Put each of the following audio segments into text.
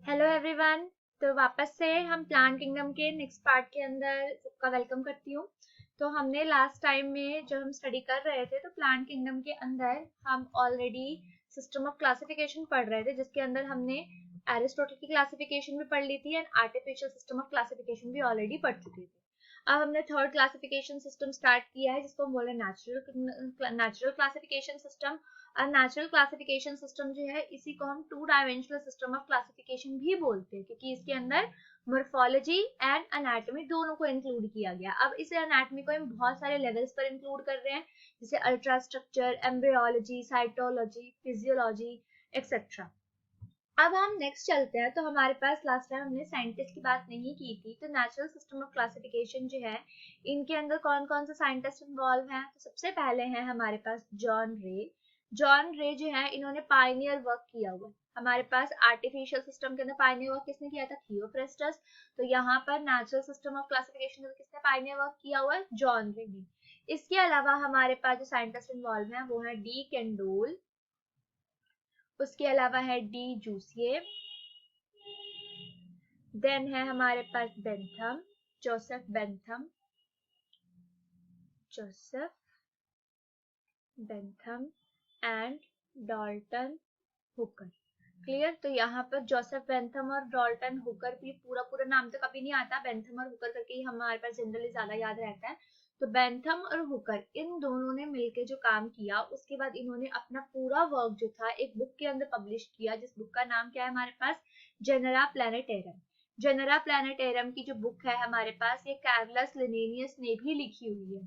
Hello everyone. तो वापस से हम प्लांट किंगडम के नेक्स्ट पार्ट के अंदर सबका वेलकम करती हूँ। तो हमने लास्ट टाइम में जब हम स्टडी कर रहे थे तो प्लांट किंगडम के अंदर हम ऑलरेडी सिस्टम ऑफ क्लासिफिकेशन पढ़ रहे थे, जिसके अंदर हमने एरिस्टोटल की क्लासिफिकेशन भी पढ़ ली थी and artificial system of classification भी ऑलरेडी पढ़ चुके थे। अब हमने थर्ड क्लासिफिकेशन सिस्टम स्टार्ट किया है, जिसको हम बोले नेचुरल क्लासिफिकेशन सिस्टम। और नेचुरल क्लासिफिकेशन सिस्टम जो है, इसी को हम two dimensional system of classification भी बोलते हैं, क्योंकि इसके अंदर मोर्फोलॉजी एंड एनाटॉमी दोनों को इंक्लूड किया गया। अब इस एनाटॉमी को हम बहुत सारे लेवल्स पर इंक्लूड कर रहे हैं, जैसे ultra structure, embryology, cytology, physiology etcetera. अब हम नेक्स्ट चलते हैं। तो हमारे पास लास्ट टाइम हमने साइंटिस्ट की बात नहीं की थी, तो नेचुरल सिस्टम ऑफ क्लासिफिकेशन जो है, इनके अंदर कौन कौन से साइंटिस्ट इन्वॉल्व हैं। तो सबसे पहले हैं हमारे पास जॉन रे। जॉन रे जो है, इन्होंने पायनियर वर्क किया हुआ है। हमारे पास आर्टिफिशियल सिस्टम के अंदर पायनियर वर्क किसने किया था? थियोफ्रास्टस। तो यहाँ पर नेचुरल सिस्टम ऑफ क्लासिफिकेशन में किसने पायनियर वर्क किया हुआ है? जॉन रे ने। इसके अलावा हमारे पास जो साइंटिस्ट इन्वॉल्व हैं वो है डी कैंडोल, उसके अलावा है डी जूसिए, देन है हमारे पास Bentham, Joseph Bentham, Joseph Bentham and Dalton Hooker. Clear? तो यहाँ पर जोसेफ बेंथम और डॉल्टन हुकर भी पूरा पूरा नाम तो कभी नहीं आता, बेंथम और हुकर करके ही हमारे पास जनरली ज्यादा याद रहता है। तो बेंथम और हुकर इन दोनों ने मिलकर जो काम किया, उसके बाद इन्होंने अपना पूरा वर्क जो था एक बुक के अंदर पब्लिश किया, जिस बुक का नाम क्या है हमारे पास? जेनेरा प्लैनेटेरम। जेनेरा प्लैनेटेरम की जो बुक है हमारे पास, ये कार्लस लिनेनियस ने भी लिखी हुई है।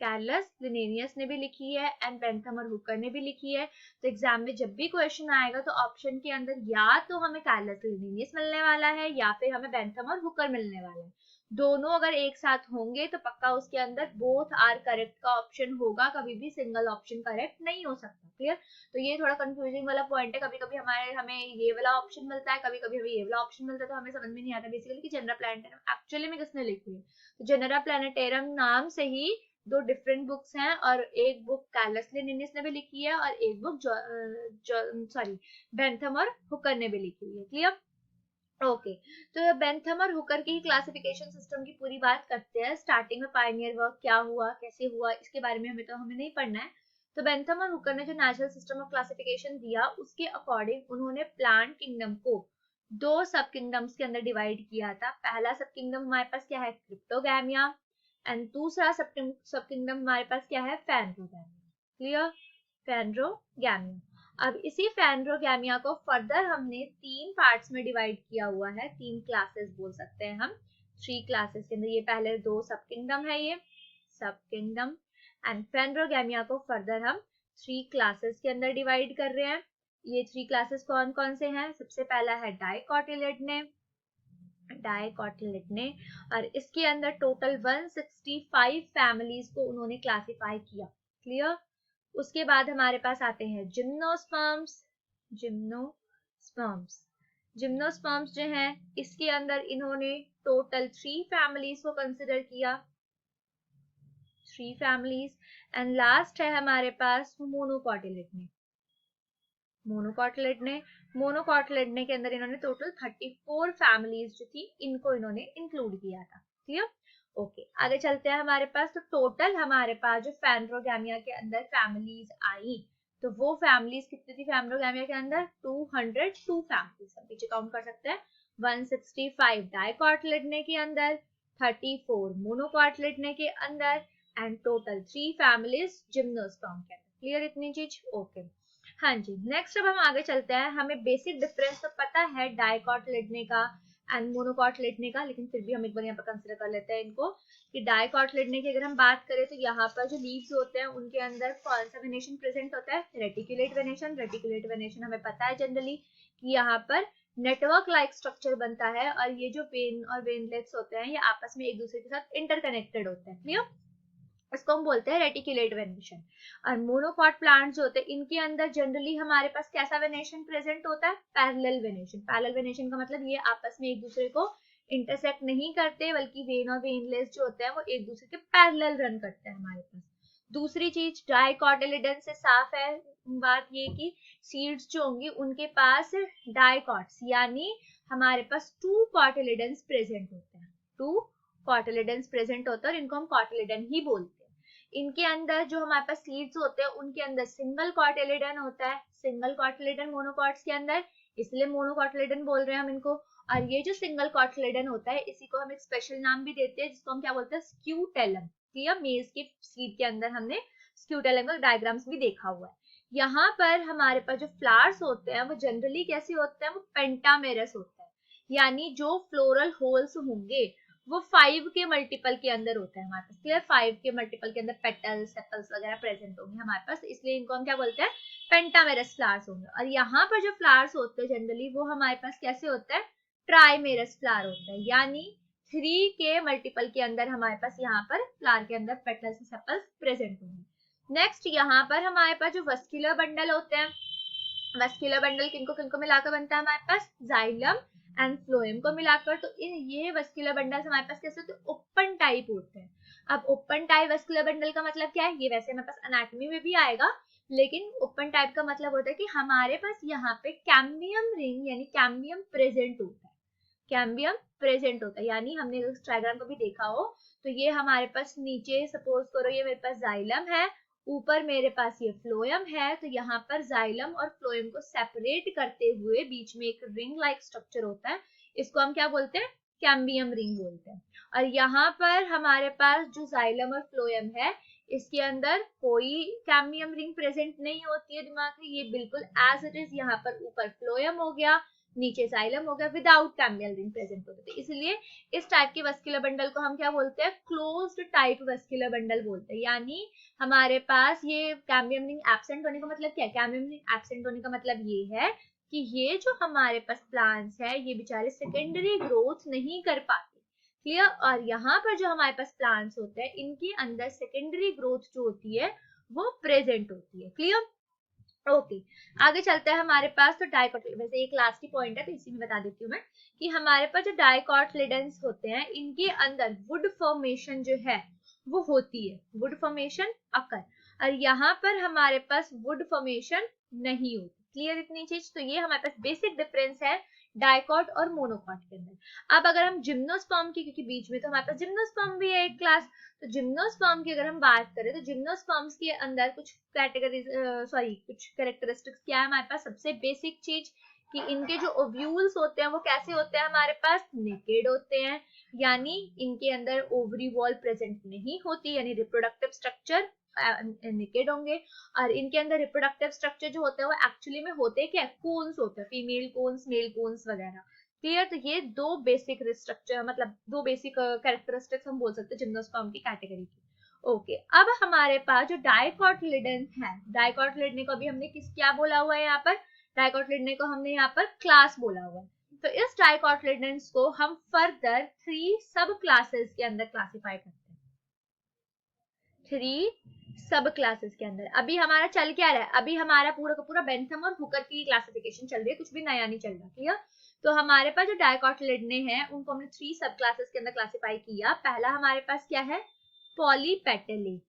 कार्लस लिनेनियस ने भी लिखी है एंड बेंथम और हुकर ने भी लिखी है। तो एग्जाम में जब भी क्वेश्चन आएगा तो ऑप्शन के अंदर या तो हमें कार्लस लिनेनियस मिलने वाला है या फिर हमें बेंथम और हुकर मिलने वाला है। दोनों अगर एक साथ होंगे तो पक्का उसके अंदर बोथ आर करेक्ट का ऑप्शन होगा, कभी भी सिंगल ऑप्शन करेक्ट नहीं हो सकता। क्लियर? तो ये थोड़ा कंफ्यूजिंग वाला पॉइंट है। कभी कभी हमें ये वाला ऑप्शन मिलता है, कभी कभी हमें ये वाला ऑप्शन मिलता है, तो हमें समझ में नहीं आता बेसिकली कि जेनेरा प्लैनेटेरम एक्चुअली में किसने लिखी है। तो जेनेरा प्लैनेटेरम नाम से ही दो डिफरेंट बुक्स हैं, और एक बुक कार्लस लिनेनियस ने भी लिखी है और एक बुक बेंथम और हुकर ने भी लिखी हुई है। क्लियर? ओके। तो बेंथम और हुकर की क्लासिफिकेशन सिस्टम की पूरी बात करते हैं। स्टार्टिंग में पायनियर वर्क क्या हुआ, कैसे हुआ, इसके बारे में हमें नहीं पढ़ना है। तो बेंथम और हुकर ने जो नेचुरल सिस्टम ऑफ क्लासिफिकेशन दिया, उसके अकॉर्डिंग उन्होंने प्लांट किंगडम को दो सब किंगडम्स के अंदर डिवाइड किया था। पहला सब किंगडम हमारे पास क्या है? क्रिप्टोगैमिया। एंड दूसरा सब किंगडम हमारे पास क्या है? फैनरोगैमिया। क्लियर? फैनरोगैमिया। अब इसी फैनरोगैमिया को फर्दर हमने तीन पार्ट्स में डिवाइड किया हुआ है, तीन क्लासेस बोल सकते हैं हम, थ्री क्लासेस के अंदर। ये पहले दो सब किंगडम है, ये सब किंगडम, एंड फैनरोगैमिया को फर्दर हम थ्री क्लासेस के अंदर डिवाइड कर रहे हैं। ये थ्री क्लासेस कौन कौन से हैं? सबसे पहला है डाइकोटिलिडने, और इसके अंदर टोटल 165 फैमिलीज को उन्होंने क्लासिफाई किया। क्लियर? उसके बाद हमारे पास आते हैं जिम्नोस्पर्म्स जो हैं, इसके अंदर इन्होंने टोटल 3 फैमिलीज को कंसिडर किया, 3 फैमिलीज। एंड लास्ट है हमारे पास मोनोकॉटिलिडने के अंदर इन्होंने टोटल 34 फैमिलीज जो थी, इनको इन्होंने इंक्लूड किया था। क्लियर? ओके, आगे चलते हैं हमारे पास। तो टोटल हमारे पास जो फैनरोगैमिया के अंदर फैमिलीज आई, तो वो फैमिलीज कितनी थी फैनरोगैमिया के अंदर? 202 फैमिलीज। हम पीछे काउंट कर सकते हैं। 165 डाइकोटिलिडने के अंदर, 34 मोनोकॉटिलिडने के अंदर, एंड टोटल 3 फैमिलीज जिम्नोस्पर्म के अंदर। क्लियर इतनी चीज? ओके। हाँ जी, नेक्स्ट अब हम आगे चलते हैं। हमें बेसिक डिफरेंस तो पता है डाइकोटिलिडने का एंड मोनोकॉटिलिडने का, लेकिन फिर भी हम एक बार यहाँ पर कंसिडर कर लेते हैं इनको कि डाइकोटिलिडने की अगर हम बात करें तो यहाँ पर जो लीव्स होते हैं उनके अंदर कौन सा वेनेशन प्रेजेंट होता है? रेटिकुलेट वेनेशन हमें पता है जनरली कि यहाँ पर नेटवर्क लाइक स्ट्रक्चर बनता है, और ये जो वेन और वेनलेट्स होते हैं ये आपस में एक दूसरे के साथ इंटरकनेक्टेड होते हैं। क्लियर? इसको हम बोलते हैं रेटिकुलेट वेनेशन। और मोनोकॉट प्लांट जो होते हैं, इनके अंदर जनरली हमारे पास कैसा वेनेशन प्रेजेंट होता है? Parallel venation. पैरेलल वेनेशन का मतलब ये आपस में एक दूसरे को इंटरसेक्ट नहीं करते, बल्कि वेन और वेनलेस जो होते हैं वो एक दूसरे के पैरेलल रन करते हैं हमारे पास। दूसरी चीज डाइकोटिलेडन से साफ है बात ये कि सीड्स जो होंगी उनके पास डाइकॉट्स यानी हमारे पास 2 कॉटिलेडन्स प्रेजेंट होते हैं, 2 कॉटिलेडन्स प्रेजेंट होते हैं और इनको हम कॉटिलेडन ही बोलते हैं। इनके अंदर जो हमारे पास सीड्स होते हैं उनके अंदर सिंगल कॉटिलेडन होता है, सिंगल कॉटिलेडन मोनोकॉट्स के अंदर, इसलिए मोनोकॉटिलेडन बोल रहे हैं हम इनको। और ये जो सिंगल कॉटिलेडन होता है इसी को हम एक स्पेशल नाम भी देते हैं जिसको हम क्या बोलते हैं, स्क्यूटेलम। क्लियर, मेज के सीड के अंदर हमने स्क्यूटेलम का डायग्राम्स भी देखा हुआ है। यहाँ पर हमारे पास जो फ्लावर्स होते हैं वो जनरली कैसे होते हैं, वो पेंटामेरस होते हैं, यानी जो फ्लोरल होल्स होंगे वो 5 के मल्टीपल के अंदर होता है हमारे पास। क्लियर, 5 के मल्टीपल के अंदर पेटल्स सेपल्स वगैरह प्रेजेंट होंगे हमारे पास, इसलिए इनको हम क्या बोलते हैं, पेंटामेरस फ्लावर्स होंगे। और यहाँ पर जो फ्लावर्स होते हैं जनरली वो हमारे पास कैसे होता है, ट्राइमेरस फ्लावर होता है, यानी 3 के मल्टीपल के अंदर हमारे पास यहाँ पर फ्लावर के अंदर पेटल्स सेपल्स प्रेजेंट होंगे। नेक्स्ट यहाँ पर हमारे पास जो वस्कुलर बंडल होते हैं, वस्कुलर बंडल किनको किनको मिलाकर बनता है हमारे पास, जाइलम एंड फ्लोएम को मिलाकर। तो ये वस्कुलर बंडल हमारे पास कैसे होते हैं, ओपन टाइप होते हैं। अब ओपन टाइप वस्कुलर बंडल का मतलब क्या है, ये वैसे हमारे पास एनाटॉमी में भी आएगा, लेकिन ओपन टाइप का मतलब होता है कि हमारे पास यहाँ पे कैम्बियम रिंग यानी कैम्बियम प्रेजेंट होता है, कैम्बियम प्रेजेंट होता है, यानी हमने इस डायग्राम को भी देखा हो तो ये हमारे पास नीचे सपोज करो ये मेरे पास जाइलम है, ऊपर मेरे पास ये फ्लोएम है, तो यहाँ पर जाइलम और फ्लोएम को सेपरेट करते हुए बीच में एक रिंग लाइक स्ट्रक्चर होता है, इसको हम क्या बोलते हैं, कैम्बियम रिंग बोलते हैं। और यहाँ पर हमारे पास जो जाइलम और फ्लोएम है इसके अंदर कोई कैम्बियम रिंग प्रेजेंट नहीं होती है, दिमाग में ये बिल्कुल एज इट इज यहाँ पर ऊपर फ्लोएम हो गया नीचे जाइलम हो गया विदाउट कैम्बियम रिंग प्रेजेंट होते थे, इसलिए इस टाइप के वस्कुलर बंडल को हम क्या बोलते हैं, क्लोज्ड टाइप वस्कुलर बंडल बोलते हैं। यानी हमारे पास ये कैम्बियम रिंग एब्सेंट होने का मतलब क्या है, कैम्बियम रिंग एब्सेंट होने का मतलब ये है कि ये जो हमारे पास प्लांट्स है ये बेचारे सेकेंडरी ग्रोथ नहीं कर पाते। क्लियर, और यहाँ पर जो हमारे पास प्लांट्स होते हैं इनके अंदर सेकेंडरी ग्रोथ जो होती है वो प्रेजेंट होती है। क्लियर, ओके आगे चलते हैं हमारे पास। तो डाइकोटिलेडन, वैसे एक लास्ट ही पॉइंट है तो इसी में बता देती हूँ मैं कि हमारे पास जो डाइकोटिलेडन्स होते हैं इनके अंदर वुड फॉर्मेशन जो है वो होती है, वुड फॉर्मेशन अकर, और यहाँ पर हमारे पास वुड फॉर्मेशन नहीं होती। क्लियर इतनी चीज, तो ये हमारे पास बेसिक डिफरेंस है डाइकॉट और मोनोकॉट के अंदर। अब अगर हम जिम्नोस्पर्म की, क्योंकि बीच में तो हमारे पास जिम्नोस्पर्म भी है एक क्लास, तो जिम्नोस्पर्म की अगर हम बात करें तो जिम्नोस्पर्म्स के अंदर कुछ कैटेगरीज कुछ कैरेक्टरिस्टिक्स क्या है हमारे पास। सबसे बेसिक चीज कि इनके जो ओव्यूल्स होते हैं वो कैसे होते हैं हमारे पास, नेकेड होते हैं, यानी इनके अंदर ओवरी वॉल प्रेजेंट नहीं होती, यानी रिप्रोडक्टिव स्ट्रक्चर नेकेड होंगे। और इनके अंदर रिप्रोडक्टिव स्ट्रक्चर जो होते हैं वो एक्चुअली में होते क्या, कोन्स होते हैं, फीमेल कोन्स मेल कोन्स वगैरह। क्लियर, तो ये दो बेसिक स्ट्रक्चर मतलब दो बेसिक कैरेक्टरिस्टिक्स हम बोल सकते हैं जिम्नोस्पर्म की कैटेगरी की। ओके, अब हमारे पास जो डाइकोटिलेडन है, डाइकोटिलेडन को अभी हमने किस क्या बोला हुआ है यहाँ पर, डाइकोटिलेडन को हमने यहाँ पर क्लास बोला हुआ है। तो इस डाइकोटिलेडन को हम फर्दर 3 सब क्लासेस के अंदर क्लासिफाई करते हैं, 3 सब क्लासेस के अंदर। अभी हमारा चल क्या रहा है, अभी हमारा पूरा का पूरा बेंथम और हुकर की क्लासिफिकेशन चल रही है, कुछ भी नया नहीं चल रहा। क्लियर, तो हमारे पास जो डाइकोटिलेडने हैं उनको हमने 3 सब क्लासेस के अंदर क्लासिफाई किया। पहला हमारे पास क्या है, पॉलीपेटली,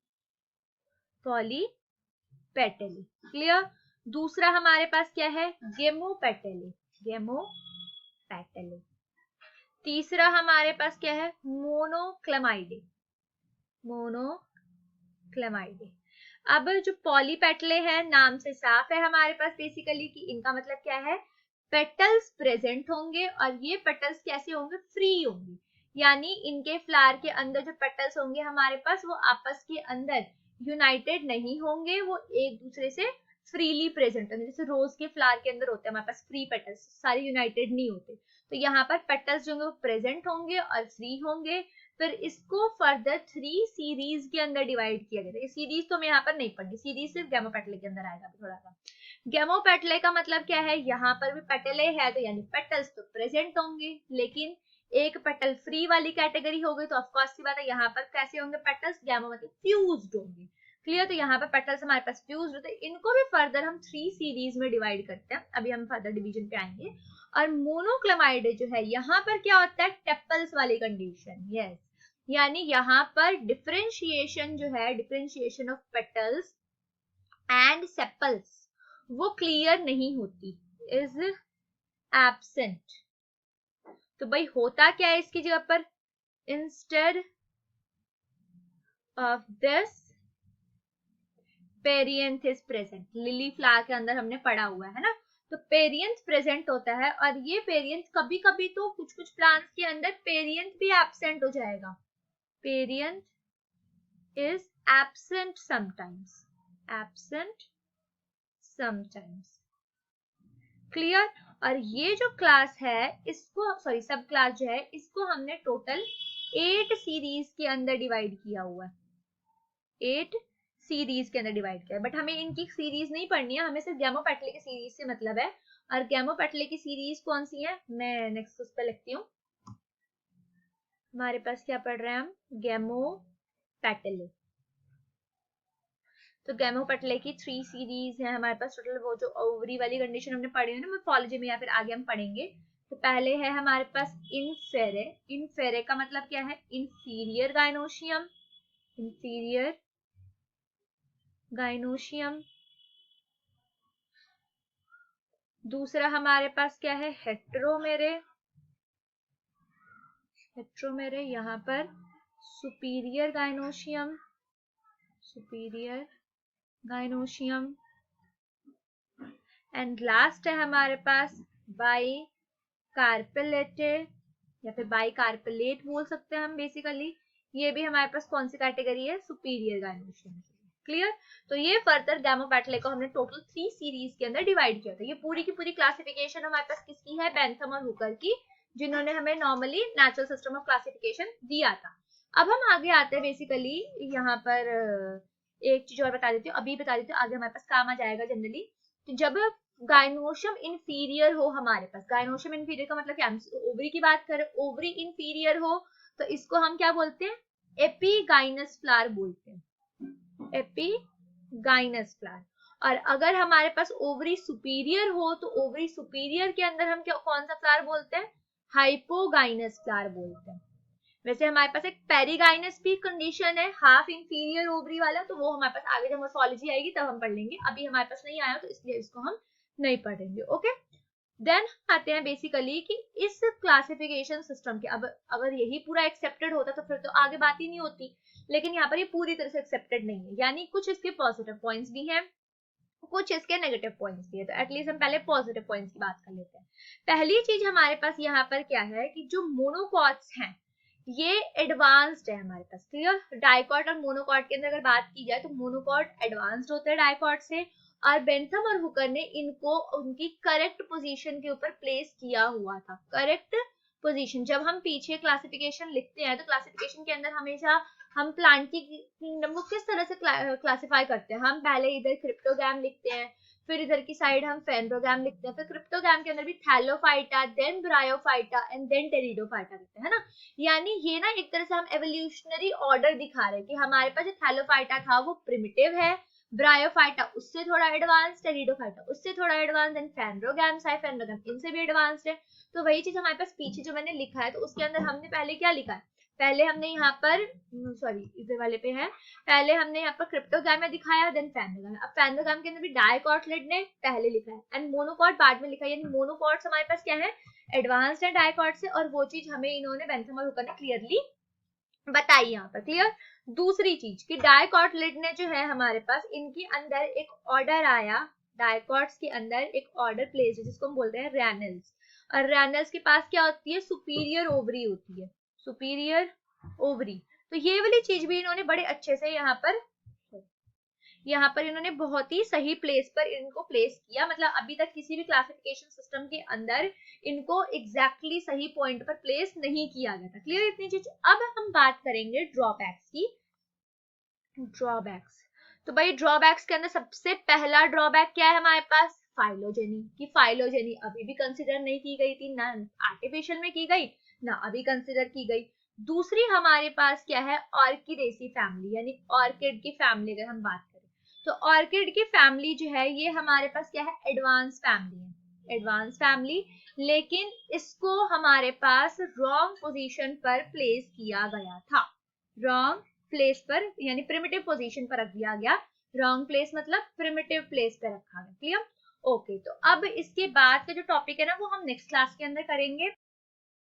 पॉलीपेटली। क्लियर, दूसरा हमारे पास क्या है, गेमोपेटली, गेमोपेटली। तीसरा हमारे पास क्या है, मोनोक्लेमाइडे, मोनोक्लेमाइडे। अब जो पॉलीपेटले हैं नाम से साफ है हमारे पास बेसिकली कि इनका मतलब क्या है, पेटल्स प्रेजेंट होंगे और ये पेटल्स कैसे होंगे, फ्री होंगे, यानी इनके फ्लावर के अंदर जो पेटल्स होंगे हमारे पास वो आपस के अंदर यूनाइटेड नहीं होंगे, वो एक दूसरे से फ्रीली प्रेजेंट होंगे। जैसे रोज के फ्लावर के अंदर होते हैं हमारे पास फ्री पेटल्स, सारे यूनाइटेड नहीं होते, तो यहाँ पर पेटल्स जो होंगे प्रेजेंट होंगे और फ्री होंगे। फिर इसको फर्दर 3 सीरीज के अंदर डिवाइड किया गया। सीरीज तो मैं यहाँ पर नहीं पढ़ी, सीरीज सिर्फ गेमोपेटले के अंदर आएगा थोड़ा सा। गेमोपेटले का मतलब क्या है, यहाँ पर भी पेटले है तो यानी पेटल्स तो प्रेजेंट होंगे, लेकिन एक पेटल फ्री वाली कैटेगरी हो गई, तो ऑफकोर्स की बात है यहाँ पर कैसे होंगे पेटल्स, गैमो मतलब फ्यूज्ड होंगे। क्लियर, तो यहाँ पर पेटल्स हमारे पास फ्यूज्ड होते हैं, इनको भी फर्दर हम 3 सीरीज में डिवाइड करते हैं, अभी हम फर्दर डिवीजन पे आएंगे। और मोनोक्लेमाइडे जो है यहाँ पर क्या होता है, टेपल्स वाली कंडीशन, यस यानी यहाँ पर डिफरेंशिएशन जो है, differentiation of petals and sepals, वो क्लियर नहीं होती, इज एब्सेंट। तो भाई होता क्या है इसकी जगह पर, instead of this perianth is present. Lily flower के अंदर हमने पढ़ा हुआ है ना, तो पेरियंथ प्रेजेंट होता है, और ये पेरियंथ कभी कभी तो कुछ कुछ प्लांट्स के अंदर पेरियंथ भी एब्सेंट हो जाएगा। Perianth is absent sometimes, absent sometimes, clear. और ये जो क्लास है इसको, सॉरी सब क्लास जो है, इसको हमने टोटल 8 सीरीज के अंदर डिवाइड किया हुआ है, 8 सीरीज के अंदर डिवाइड किया है। बट हमें इनकी सीरीज नहीं पढ़नी है, हमें सिर्फ गैमोपेटले की सीरीज से मतलब है। और गैमोपेटले की सीरीज कौन सी है, मैं नेक्स्ट उस पर लिखती हूँ। हमारे पास क्या पढ़ रहे हैं हम, गैमोपेटले। तो गैमोपेटले की 3 सीरीज है हमारे पास टोटल। वो जो ओवरी वाली कंडीशन हमने पढ़ी है ना मोर्फोलॉजी में, या फिर आगे हम पढ़ेंगे। तो पहले है हमारे पास इनफेरे। इनफेरे का मतलब क्या है, इंफीरियर गाइनोशियम, इंफीरियर गाइनोशियम। दूसरा हमारे पास क्या है, हेट्रोमेरे। हेट्रोमेरे यहाँ पर superior gynoecium, superior gynoecium. And last है हमारे पास बाई कार्पेलेटेड, या फिर बाई कार्पेलेट बोल सकते हैं हम बेसिकली। ये भी हमारे पास कौन सी कैटेगरी है, सुपीरियर गाइनोशियम। क्लियर। तो ये फर्दर गैमोपेटले को हमने टोटल 3 सीरीज के अंदर डिवाइड किया था। ये पूरी की पूरी क्लासिफिकेशन हमारे पास किसकी है, बेंथम और हुकर की, जिन्होंने हमें normally natural system of classification दिया था। अब हम आगे आते हैं बेसिकली यहाँ पर एक चीज और बता देती हूँ, अभी बता देती हूँ, आगे हमारे पास काम आ जाएगा जनरली। तो जब गाइनोशियम इंफीरियर हो हमारे पास, गाइनोशियम इंफीरियर का मतलब क्या, ओवरी की बात करें, ओवरी इंफीरियर हो तो इसको हम क्या बोलते हैं, एपीगाइनस फ्लावर बोलते हैं, एपीगाइनस फ्लावर। और अगर हमारे पास ओवरी सुपीरियर हो तो ओवरी सुपीरियर के अंदर हम क्या, कौन सा फ्लावर बोलते हैं, हाइपोगाइनस फ्लावर बोलते हैं। वैसे हमारे पास एक पेरिगाइनस भी कंडीशन है, हाफ इंफीरियर ओवरी वाला, तो वो हमारे पास आगे जब मोर्फोलॉजी आएगी तब हम पढ़ लेंगे, अभी हमारे पास नहीं आया तो इसलिए इसको हम नहीं पढ़ेंगे। ओके, देन आते हैं बेसिकली कि इस क्लासिफिकेशन सिस्टम के, अब अगर यही पूरा एक्सेप्टेड होता तो फिर तो आगे बात ही नहीं होती, लेकिन यहाँ पर ये पूरी तरह से एक्सेप्टेड नहीं है, यानी कुछ इसके पॉजिटिव पॉइंट्स भी हैं, कुछ इसके नेगेटिव पॉइंट्स भी है। तो एटलीस्ट हम पहले पॉजिटिव पॉइंट्स की बात कर लेते हैं। पहली चीज हमारे पास यहाँ पर क्या है कि जो मोनोकॉट्स हैं ये एडवांस्ड है हमारे पास। क्लियर। डाइकॉट और मोनोकॉट के अंदर अगर बात की जाए तो मोनोकॉट एडवांस्ड होता है डाइकॉट से, और बेंथम और हुकर ने इनको उनकी करेक्ट पोजीशन के ऊपर प्लेस किया हुआ था। करेक्ट पोजीशन, जब हम पीछे क्लासिफिकेशन लिखते हैं तो क्लासिफिकेशन के अंदर हमेशा हम प्लांट की किंगडम को किस तरह से क्लासिफाई करते हैं, हम पहले इधर क्रिप्टोगैम लिखते हैं, फिर इधर की साइड हम फेंड्रोगैम लिखते हैं, फिर क्रिप्टोगैम के अंदर भी Thallophyta, then Bryophyta and then Pteridophyta लिखते हैं, है ना। यानी ये ना एक तरह से हम एवोल्यूशनरी ऑर्डर दिखा रहे हैं कि हमारे पास जो थैलोफाइटा था वो प्रिमिटिव है, ब्रायोफाइटा उससे थोड़ा एडवांस, टेरिडोफाइटा उससे थोड़ा एडवांस, देन फेंड्रोगैम, साइफेंड्रोगैम इनसे भी एडवांस्ड है। तो वही चीज हमारे पास पीछे जो मैंने लिखा है तो उसके अंदर हमने पहले क्या लिखा है, पहले हमने यहाँ पर सॉरी इधर वाले पे है, पहले हमने यहाँ पर क्रिप्टोगैम में दिखाया, देन फेंड्रोगैम। अब फेंड्रोगैम के अंदर भी डाइकॉटलेट ने पहले लिखा है एंड मोनोकॉट बाद में लिखा है, यानी मोनोकॉट्स हमारे पास क्या है, एडवांस्ड है डाइकॉट से, और वो चीज हमें इन्होंने बेंथम और हुकर ने क्लियरली बताई यहाँ पर। क्लियर। दूसरी चीज कि डाइकॉटलेट ने जो है हमारे पास इनके अंदर एक ऑर्डर आया, डाइकॉट्स के अंदर एक ऑर्डर प्लेस है जिसको हम बोलते हैं रैनल्स, और रैनल्स के पास क्या होती है, सुपीरियर ओवरी होती है, सुपीरियर ओवरी। तो ये वाली चीज भी इन्होंने बड़े अच्छे से यहाँ पर इन्होंने बहुत ही सही प्लेस पर इनको प्लेस किया, मतलब अभी तक किसी भी क्लासिफिकेशन सिस्टम के अंदर इनको एग्जैक्टली सही पॉइंट पर प्लेस नहीं किया गया था। क्लियर इतनी चीज। अब हम बात करेंगे ड्रॉबैक्स की। ड्रॉबैक्स, तो भाई ड्रॉबैक्स के अंदर सबसे पहला ड्रॉबैक क्या है हमारे पास, फाइलोजेनी। की फाइलोजेनी अभी भी कंसिडर नहीं की गई थी, ना आर्टिफिशियल में की गई ना अभी कंसिडर की गई। दूसरी हमारे पास क्या है, ऑर्किडेसी फैमिली, यानी ऑर्किड की फैमिली अगर हम बात करें तो ऑर्किड की फैमिली जो है ये हमारे पास क्या है, एडवांस फैमिली है, एडवांस फैमिली, लेकिन इसको हमारे पास रॉन्ग पोजीशन पर प्लेस किया गया था। रॉन्ग प्लेस पर यानी प्रिमिटिव पोजीशन पर रख दिया गया। रॉन्ग प्लेस मतलब प्रिमिटिव प्लेस पे रखा गया। क्लियर? ओके, तो अब इसके बाद का जो टॉपिक है ना वो हम नेक्स्ट क्लास के अंदर करेंगे।